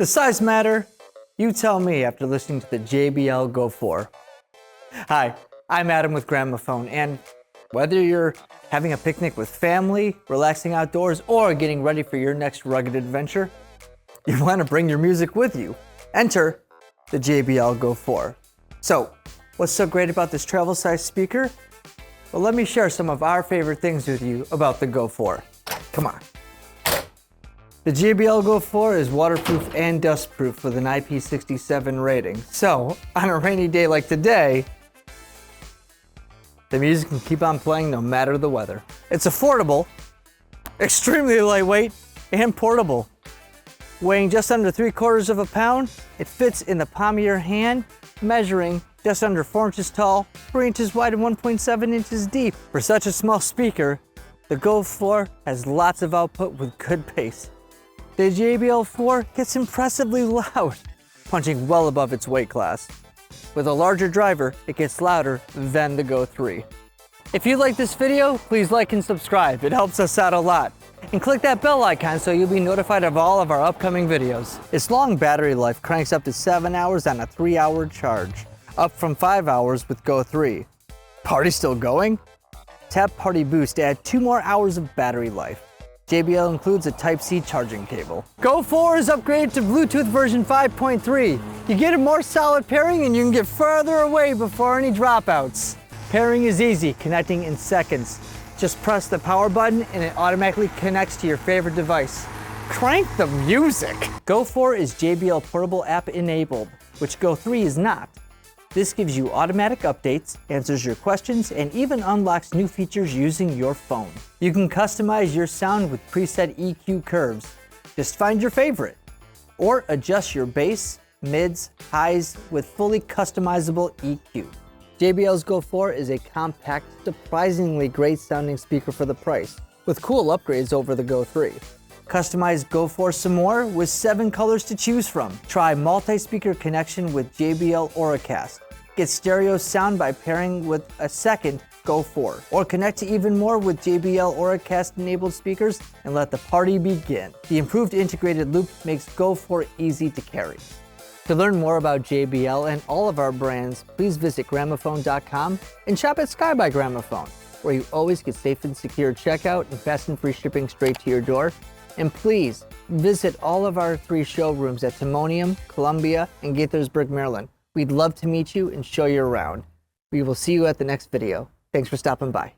Does size matter? You tell me after listening to the JBL Go 4. Hi, I'm Adam with Gramophone, and whether you're having a picnic with family, relaxing outdoors, or getting ready for your next rugged adventure, you want to bring your music with you. Enter the JBL Go 4. So, what's so great about this travel size speaker? Well, let me share some of our favorite things with you about the Go 4. Come on. The JBL Go 4 is waterproof and dustproof with an IP67 rating. So, on a rainy day like today, the music can keep on playing no matter the weather. It's affordable, extremely lightweight, and portable. Weighing just under 3/4 of a pound, it fits in the palm of your hand, measuring just under 4 inches tall, 3 inches wide, and 1.7 inches deep. For such a small speaker, the Go 4 has lots of output with good bass. The JBL 4 gets impressively loud, punching well above its weight class. With a larger driver, it gets louder than the Go 3. If you like this video, please like and subscribe. It helps us out a lot. And click that bell icon so you'll be notified of all of our upcoming videos. Its long battery life cranks up to 7 hours on a 3-hour charge, up from 5 hours with Go 3. Party still going? Tap Party Boost to add 2 more hours of battery life. JBL includes a Type-C charging cable. Go 4 is upgraded to Bluetooth version 5.3. You get a more solid pairing and you can get further away before any dropouts. Pairing is easy, connecting in seconds. Just press the power button and it automatically connects to your favorite device. Crank the music! Go 4 is JBL Portable App enabled, which Go 3 is not. This gives you automatic updates, answers your questions, and even unlocks new features using your phone. You can customize your sound with preset EQ curves. Just find your favorite. Or adjust your bass, mids, highs with fully customizable EQ. JBL's Go 4 is a compact, surprisingly great sounding speaker for the price, with cool upgrades over the Go 3. Customize Go 4 some more with 7 colors to choose from. Try multi-speaker connection with JBL Auracast. Get stereo sound by pairing with a second Go 4. Or connect to even more with JBL Auracast-enabled speakers and let the party begin. The improved integrated loop makes Go 4 easy to carry. To learn more about JBL and all of our brands, please visit Gramophone.com and shop at Sky by Gramophone, where you always get safe and secure checkout and fast and free shipping straight to your door. And please visit all of our 3 showrooms at Timonium, Columbia, and Gaithersburg, Maryland. We'd love to meet you and show you around. We will see you at the next video. Thanks for stopping by.